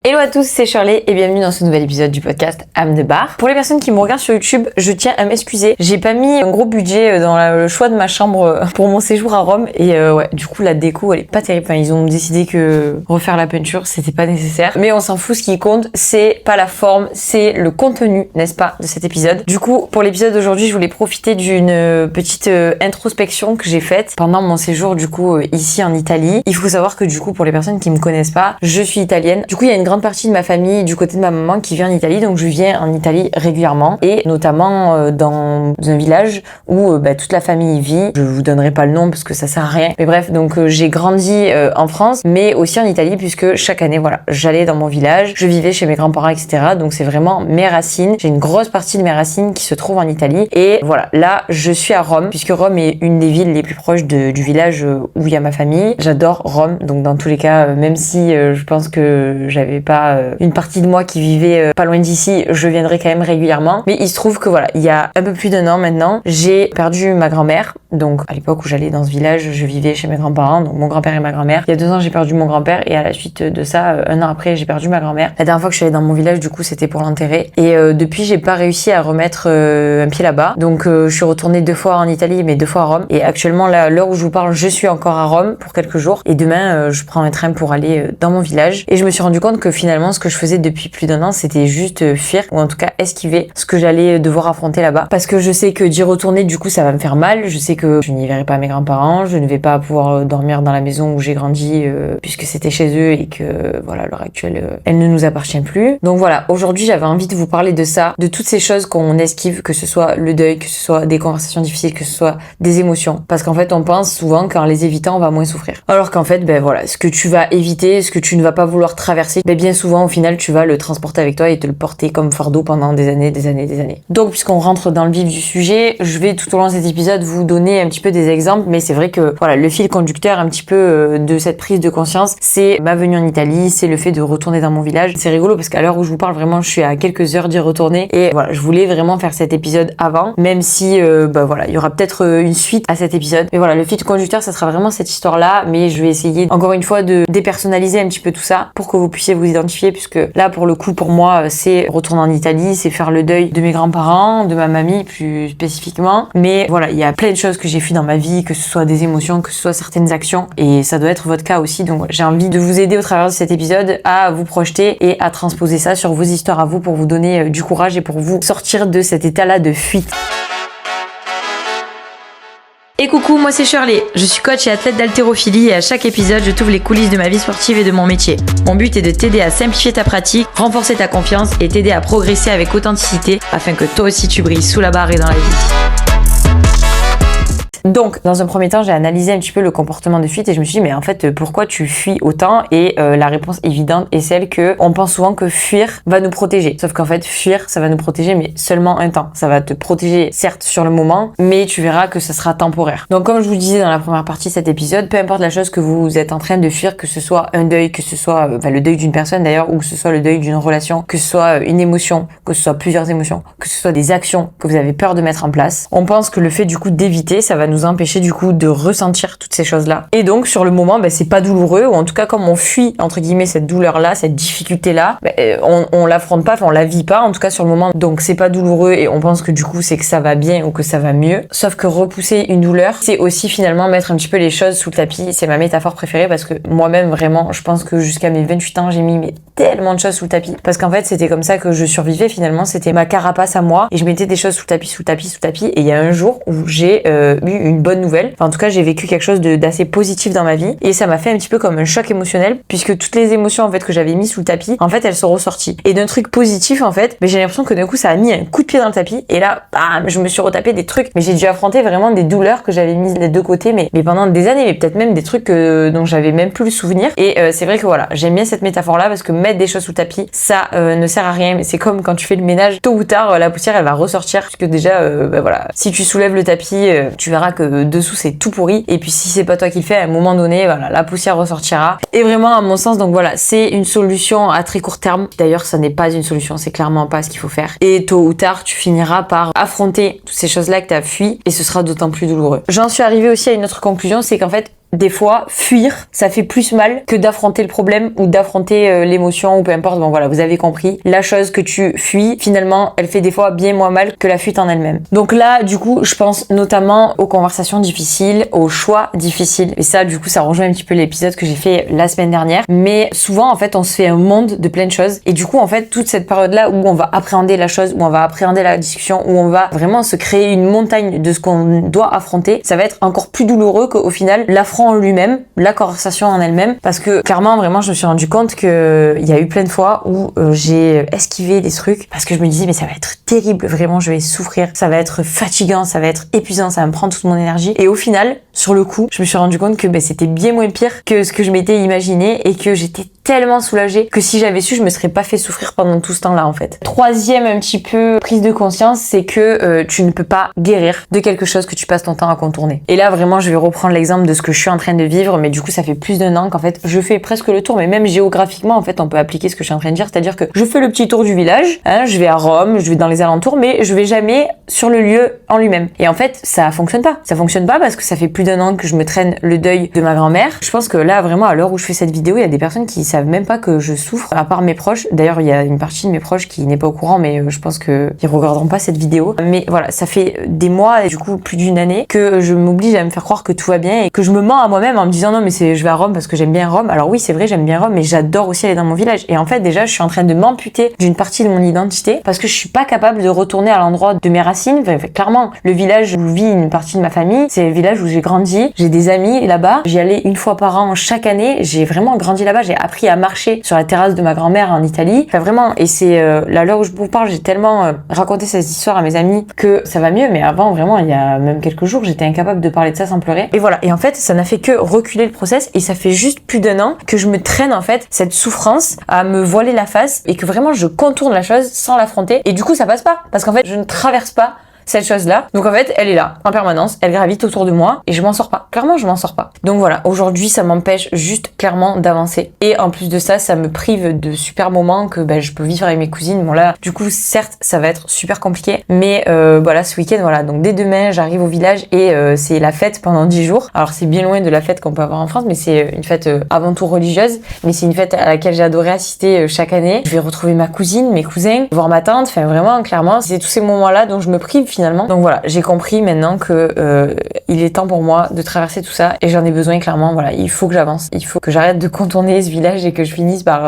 Hello à tous, c'est Shirley et bienvenue dans ce nouvel épisode du podcast Âme de Bar. Pour les personnes qui me regardent sur YouTube, je tiens à m'excuser. J'ai pas mis un gros budget dans le choix de ma chambre pour mon séjour à Rome et ouais, du coup la déco elle est pas terrible. Enfin, ils ont décidé que refaire la peinture c'était pas nécessaire. Mais on s'en fout, ce qui compte c'est pas la forme, c'est le contenu, n'est-ce pas, de cet épisode. Du coup, pour l'épisode d'aujourd'hui, je voulais profiter d'une petite introspection que j'ai faite pendant mon séjour du coup ici en Italie. Il faut savoir que du coup, pour les personnes qui me connaissent pas, je suis italienne. Du coup, il y a une grande partie de ma famille du côté de ma maman qui vient en Italie, donc je viens en Italie régulièrement et notamment dans un village où toute la famille vit. Je vous donnerai pas le nom parce que ça sert à rien, mais bref, donc j'ai grandi en France mais aussi en Italie puisque chaque année voilà, j'allais dans mon village, je vivais chez mes grands-parents, etc. Donc c'est vraiment mes racines. J'ai une grosse partie de mes racines qui se trouve en Italie et voilà, là je suis à Rome puisque Rome est une des villes les plus proches du village où il y a ma famille. J'adore Rome, donc dans tous les cas, même si je pense que j'avais pas une partie de moi qui vivait pas loin d'ici, je viendrai quand même régulièrement. Mais il se trouve que voilà, il y a un peu plus d'un an maintenant, j'ai perdu ma grand-mère. Donc à l'époque où j'allais dans ce village, je vivais chez mes grands-parents, donc mon grand-père et ma grand-mère. Il y a 2 ans, j'ai perdu mon grand-père et à la suite de ça, 1 an après, j'ai perdu ma grand-mère. La dernière fois que je suis allée dans mon village, du coup, c'était pour l'enterrer. Et depuis, j'ai pas réussi à remettre un pied là-bas. Donc je suis retournée 2 fois en Italie, mais 2 fois à Rome. Et actuellement, là, à l'heure où je vous parle, je suis encore à Rome pour quelques jours. Et demain, je prends un train pour aller dans mon village. Et je me suis rendu compte que finalement, ce que je faisais depuis plus d'1 an, c'était juste fuir, ou en tout cas esquiver ce que j'allais devoir affronter là-bas. Parce que je sais que d'y retourner, du coup, ça va me faire mal. Je sais que je n'y verrai pas mes grands-parents, je ne vais pas pouvoir dormir dans la maison où j'ai grandi, puisque c'était chez eux et que, voilà, à l'heure actuelle, elle ne nous appartient plus. Donc voilà, aujourd'hui, j'avais envie de vous parler de ça, de toutes ces choses qu'on esquive, que ce soit le deuil, que ce soit des conversations difficiles, que ce soit des émotions. Parce qu'en fait, on pense souvent qu'en les évitant, on va moins souffrir. Alors qu'en fait, voilà, ce que tu vas éviter, ce que tu ne vas pas vouloir traverser, bien souvent, au final, tu vas le transporter avec toi et te le porter comme fardeau pendant des années, des années, des années. Donc, puisqu'on rentre dans le vif du sujet, je vais tout au long de cet épisode vous donner un petit peu des exemples, mais c'est vrai que, voilà, le fil conducteur un petit peu de cette prise de conscience, c'est ma venue en Italie, c'est le fait de retourner dans mon village. C'est rigolo parce qu'à l'heure où je vous parle, vraiment, je suis à quelques heures d'y retourner et voilà, je voulais vraiment faire cet épisode avant, même si, voilà, il y aura peut-être une suite à cet épisode. Mais voilà, le fil conducteur, ça sera vraiment cette histoire-là, mais je vais essayer, encore une fois, de dépersonnaliser un petit peu tout ça pour que vous puissiez vous identifier, puisque là, pour le coup, pour moi, c'est retourner en Italie, c'est faire le deuil de mes grands-parents, de ma mamie plus spécifiquement. Mais voilà, il y a plein de choses que j'ai fait dans ma vie, que ce soit des émotions, que ce soit certaines actions, et ça doit être votre cas aussi. Donc j'ai envie de vous aider au travers de cet épisode à vous projeter et à transposer ça sur vos histoires à vous pour vous donner du courage et pour vous sortir de cet état-là de fuite. Et coucou, moi c'est Shirley, je suis coach et athlète d'haltérophilie et à chaque épisode je t'ouvre les coulisses de ma vie sportive et de mon métier. Mon but est de t'aider à simplifier ta pratique, renforcer ta confiance et t'aider à progresser avec authenticité afin que toi aussi tu brilles sous la barre et dans la vie. Donc, dans un premier temps, j'ai analysé un petit peu le comportement de fuite et je me suis dit, mais en fait, pourquoi tu fuis autant? Et la réponse évidente est celle que on pense souvent que fuir va nous protéger. Sauf qu'en fait, fuir, ça va nous protéger, mais seulement un temps. Ça va te protéger, certes, sur le moment, mais tu verras que ça sera temporaire. Donc, comme je vous disais dans la première partie de cet épisode, peu importe la chose que vous êtes en train de fuir, que ce soit un deuil, que ce soit le deuil d'une personne d'ailleurs, ou que ce soit le deuil d'une relation, que ce soit une émotion, que ce soit plusieurs émotions, que ce soit des actions que vous avez peur de mettre en place, on pense que le fait du coup d'éviter, ça va nous empêcher du coup de ressentir toutes ces choses-là. Et donc sur le moment, c'est pas douloureux, ou en tout cas comme on fuit entre guillemets cette douleur-là, cette difficulté-là, on l'affronte pas, enfin on la vit pas, en tout cas sur le moment. Donc c'est pas douloureux et on pense que du coup c'est que ça va bien ou que ça va mieux. Sauf que repousser une douleur, c'est aussi finalement mettre un petit peu les choses sous le tapis. C'est ma métaphore préférée parce que moi-même vraiment, je pense que jusqu'à mes 28 ans, j'ai mis tellement de choses sous le tapis. Parce qu'en fait c'était comme ça que je survivais finalement, c'était ma carapace à moi et je mettais des choses sous le tapis, sous le tapis, sous le tapis. Et il y a un jour où j'ai eu une bonne nouvelle. Enfin, en tout cas, j'ai vécu quelque chose d'assez positif dans ma vie et ça m'a fait un petit peu comme un choc émotionnel puisque toutes les émotions en fait que j'avais mis sous le tapis, en fait, elles sont ressorties. Et d'un truc positif en fait, j'ai l'impression que d'un coup ça a mis un coup de pied dans le tapis et là, bam, je me suis retapé des trucs. Mais j'ai dû affronter vraiment des douleurs que j'avais mises des deux côtés, mais pendant des années, mais peut-être même des trucs dont j'avais même plus le souvenir. Et c'est vrai que voilà, j'aime bien cette métaphore-là parce que mettre des choses sous le tapis, ça ne sert à rien. Mais c'est comme quand tu fais le ménage, tôt ou tard, la poussière elle va ressortir puisque déjà, voilà, si tu soulèves le tapis, tu verras que dessous c'est tout pourri. Et puis si c'est pas toi qui le fais, à un moment donné, voilà, la poussière ressortira. Et vraiment, à mon sens, donc voilà, c'est une solution à très court terme. D'ailleurs, ça n'est pas une solution, c'est clairement pas ce qu'il faut faire. Et tôt ou tard, tu finiras par affronter toutes ces choses-là que t'as fui et ce sera d'autant plus douloureux. J'en suis arrivée aussi à une autre conclusion, c'est qu'en fait, des fois, fuir, ça fait plus mal que d'affronter le problème ou d'affronter l'émotion ou peu importe. Bon voilà, vous avez compris. La chose que tu fuis, finalement, elle fait des fois bien moins mal que la fuite en elle-même. Donc là, du coup, je pense notamment aux conversations difficiles, aux choix difficiles. Et ça, du coup, ça rejoint un petit peu l'épisode que j'ai fait la semaine dernière. Mais souvent, en fait, on se fait un monde de plein de choses. Et du coup, en fait, toute cette période-là où on va appréhender la chose, où on va appréhender la discussion, où on va vraiment se créer une montagne de ce qu'on doit affronter, ça va être encore plus douloureux qu'au final l'affront en lui-même, la conversation en elle-même. Parce que clairement, vraiment, je me suis rendu compte que il y a eu plein de fois où j'ai esquivé des trucs parce que je me disais mais ça va être terrible, vraiment, je vais souffrir, ça va être fatigant, ça va être épuisant, ça va me prendre toute mon énergie. Et au final, sur le coup, je me suis rendu compte que c'était bien moins pire que ce que je m'étais imaginé et que j'étais tellement soulagée que si j'avais su, je me serais pas fait souffrir pendant tout ce temps-là en fait. Troisième un petit peu prise de conscience, c'est que tu ne peux pas guérir de quelque chose que tu passes ton temps à contourner. Et là vraiment, je vais reprendre l'exemple de ce que je suis en train de vivre, mais du coup ça fait plus d'un an qu'en fait je fais presque le tour, mais même géographiquement en fait on peut appliquer ce que je suis en train de dire, c'est-à-dire que je fais le petit tour du village, hein, je vais à Rome, je vais dans les alentours, mais je vais jamais sur le lieu en lui-même. Et en fait ça fonctionne pas. Ça fonctionne pas parce que ça fait plus d'un an que je me traîne le deuil de ma grand-mère. Je pense que là vraiment à l'heure où je fais cette vidéo, il y a des personnes qui savent même pas que je souffre, à part mes proches. D'ailleurs il y a une partie de mes proches qui n'est pas au courant, mais je pense que ils regarderont pas cette vidéo. Mais voilà, ça fait des mois et du coup plus d'une année que je m'oblige à me faire croire que tout va bien et que je me mens à moi-même en me disant non mais je vais à Rome parce que j'aime bien Rome. Alors oui c'est vrai, j'aime bien Rome, mais j'adore aussi aller dans mon village. Et en fait déjà je suis en train de m'amputer d'une partie de mon identité parce que je suis pas capable de retourner à l'endroit de mes racines. Enfin, clairement le village où vit une partie de ma famille, c'est le village où j'ai grandi, j'ai des amis là-bas, j'y allais une fois par an chaque année, j'ai vraiment grandi là-bas, j'ai appris à marcher sur la terrasse de ma grand-mère en Italie. Enfin vraiment, et c'est là l'heure où je vous parle, j'ai tellement raconté cette histoire à mes amis que ça va mieux, mais avant vraiment il y a même quelques jours j'étais incapable de parler de ça sans pleurer. Et voilà, et en fait ça n'a fait que reculer le process et ça fait juste plus d'un an que je me traîne en fait cette souffrance à me voiler la face et que vraiment je contourne la chose sans l'affronter et du coup ça passe pas parce qu'en fait je ne traverse pas cette chose-là. Donc en fait, elle est là, en permanence, elle gravite autour de moi et je m'en sors pas. Clairement, je m'en sors pas. Donc voilà, aujourd'hui, ça m'empêche juste clairement d'avancer. Et en plus de ça, ça me prive de super moments que je peux vivre avec mes cousines. Bon là, du coup, certes, ça va être super compliqué, mais voilà, ce week-end, voilà. Donc dès demain, j'arrive au village et c'est la fête pendant 10 jours. Alors c'est bien loin de la fête qu'on peut avoir en France, mais c'est une fête avant tout religieuse, mais c'est une fête à laquelle j'ai adoré assister chaque année. Je vais retrouver ma cousine, mes cousins, voir ma tante. Enfin vraiment, clairement, c'est tous ces moments-là dont je me prive finalement. Donc voilà, j'ai compris maintenant que il est temps pour moi de traverser tout ça et j'en ai besoin clairement. Voilà, il faut que j'avance, il faut que j'arrête de contourner ce village et que je finisse par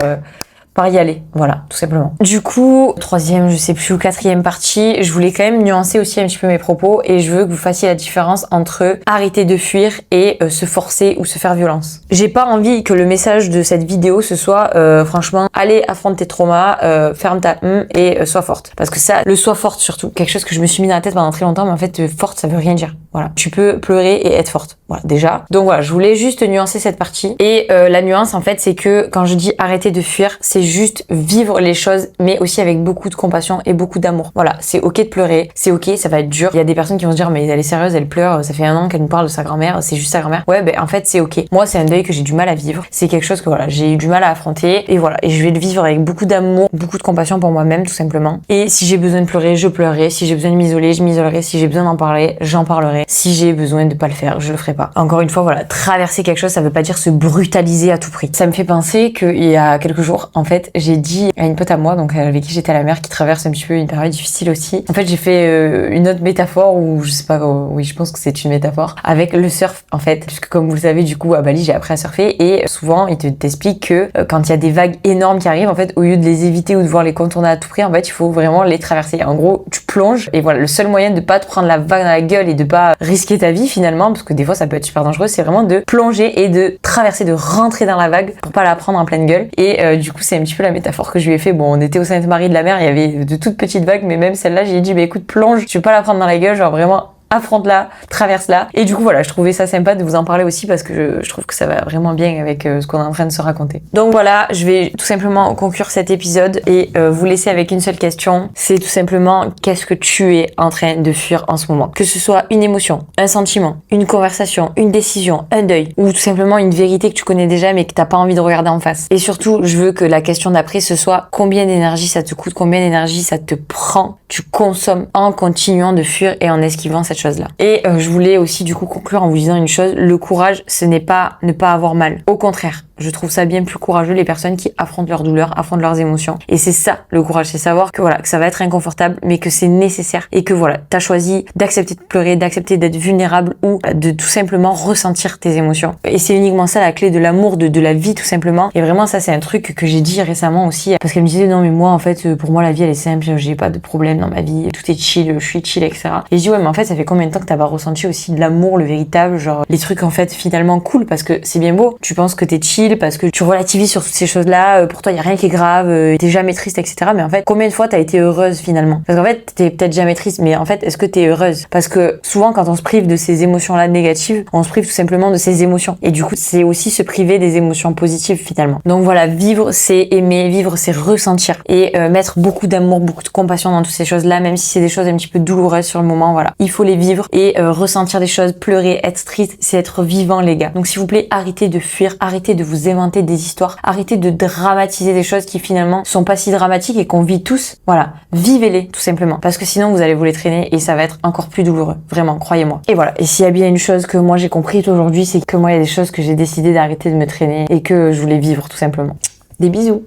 y aller, voilà, tout simplement. Du coup, troisième, je sais plus, ou quatrième partie, je voulais quand même nuancer aussi un petit peu mes propos et je veux que vous fassiez la différence entre arrêter de fuir et se forcer ou se faire violence. J'ai pas envie que le message de cette vidéo ce soit franchement, allez affronte tes traumas, ferme ta et sois forte. Parce que ça, le sois forte surtout, quelque chose que je me suis mis dans la tête pendant très longtemps, mais en fait forte ça veut rien dire. Voilà, tu peux pleurer et être forte. Voilà, déjà. Donc voilà, je voulais juste nuancer cette partie. Et la nuance en fait, c'est que quand je dis arrêter de fuir, c'est juste vivre les choses, mais aussi avec beaucoup de compassion et beaucoup d'amour. Voilà, c'est ok de pleurer, c'est ok, ça va être dur. Il y a des personnes qui vont se dire mais elle est sérieuse, elle pleure, ça fait un an qu'elle nous parle de sa grand-mère, c'est juste sa grand-mère. Ouais, en fait c'est ok. Moi c'est un deuil que j'ai du mal à vivre, c'est quelque chose que voilà, j'ai eu du mal à affronter et voilà, et je vais le vivre avec beaucoup d'amour, beaucoup de compassion pour moi-même tout simplement. Et si j'ai besoin de pleurer, je pleurerai. Si j'ai besoin de m'isoler, je m'isolerai. Si j'ai besoin d'en parler, j'en parlerai. Si j'ai besoin de pas le faire, je le ferai pas. Encore une fois, voilà, traverser quelque chose, ça veut pas dire se brutaliser à tout prix. Ça me fait penser qu'il y a quelques jours, en fait, j'ai dit à une pote à moi, donc avec qui j'étais à la mer, qui traverse un petit peu une période difficile aussi. En fait, j'ai fait une autre métaphore, ou je sais pas, oui, je pense que c'est une métaphore, avec le surf, en fait. Puisque comme vous le savez, du coup, à Bali, j'ai appris à surfer, et souvent, il t'explique que quand il y a des vagues énormes qui arrivent, en fait, au lieu de les éviter ou de voir les contourner à tout prix, en fait, il faut vraiment les traverser. En gros, tu plonges, et voilà, le seul moyen de pas te prendre la vague dans la gueule et de pas risquer ta vie, finalement, parce que des fois, ça peut être super dangereux, c'est vraiment de plonger et de traverser, de rentrer dans la vague pour pas la prendre en pleine gueule. Et du coup, c'est un petit peu la métaphore que je lui ai fait. Bon, on était au Sainte-Marie de la Mer, il y avait de toutes petites vagues, mais même celle-là, j'ai dit, écoute, plonge, tu veux pas la prendre dans la gueule, genre vraiment affronte-la, traverse-la. Et du coup, voilà, je trouvais ça sympa de vous en parler aussi parce que je trouve que ça va vraiment bien avec ce qu'on est en train de se raconter. Donc voilà, je vais tout simplement conclure cet épisode et vous laisser avec une seule question. C'est tout simplement, qu'est-ce que tu es en train de fuir en ce moment? Que ce soit une émotion, un sentiment, une conversation, une décision, un deuil ou tout simplement une vérité que tu connais déjà mais que t'as pas envie de regarder en face. Et surtout, je veux que la question d'après ce soit combien d'énergie ça te coûte, combien d'énergie ça te prend, tu consommes en continuant de fuir et en esquivant cette chose choses-là. Et je voulais aussi du coup conclure en vous disant une chose, le courage, ce n'est pas ne pas avoir mal. Au contraire, je trouve ça bien plus courageux les personnes qui affrontent leurs douleurs, affrontent leurs émotions. Et c'est ça le courage, c'est savoir que voilà, que ça va être inconfortable, mais que c'est nécessaire et que voilà, t'as choisi d'accepter de pleurer, d'accepter d'être vulnérable ou de tout simplement ressentir tes émotions. Et c'est uniquement ça la clé de l'amour, de la vie tout simplement. Et vraiment ça c'est un truc que j'ai dit récemment aussi parce qu'elle me disait non mais moi en fait pour moi la vie elle est simple, j'ai pas de problème dans ma vie, tout est chill, je suis chill etc. Et je dis ouais mais en fait ça fait combien de temps que t'as pas ressenti aussi de l'amour, le véritable, genre les trucs en fait finalement cool parce que c'est bien beau, tu penses que t'es chill parce que tu relativises sur toutes ces choses-là, pour toi y a rien qui est grave, t'es jamais triste etc. Mais en fait combien de fois t'as été heureuse finalement? Parce qu'en fait t'es peut-être jamais triste mais en fait est-ce que t'es heureuse? Parce que souvent quand on se prive de ces émotions-là négatives, on se prive tout simplement de ces émotions et du coup c'est aussi se priver des émotions positives finalement. Donc voilà, vivre c'est aimer, vivre c'est ressentir et mettre beaucoup d'amour, beaucoup de compassion dans toutes ces choses-là, même si c'est des choses un petit peu douloureuses sur le moment, voilà. Il faut les vivre et ressentir des choses, pleurer, être triste, c'est être vivant les gars. Donc s'il vous plaît, arrêtez de fuir, arrêtez de vous inventer des histoires, arrêtez de dramatiser des choses qui finalement sont pas si dramatiques et qu'on vit tous. Voilà, vivez-les tout simplement parce que sinon vous allez vous les traîner et ça va être encore plus douloureux, vraiment, croyez-moi. Et voilà, et s'il y a bien une chose que moi j'ai compris aujourd'hui, c'est que moi il y a des choses que j'ai décidé d'arrêter de me traîner et que je voulais vivre tout simplement. Des bisous.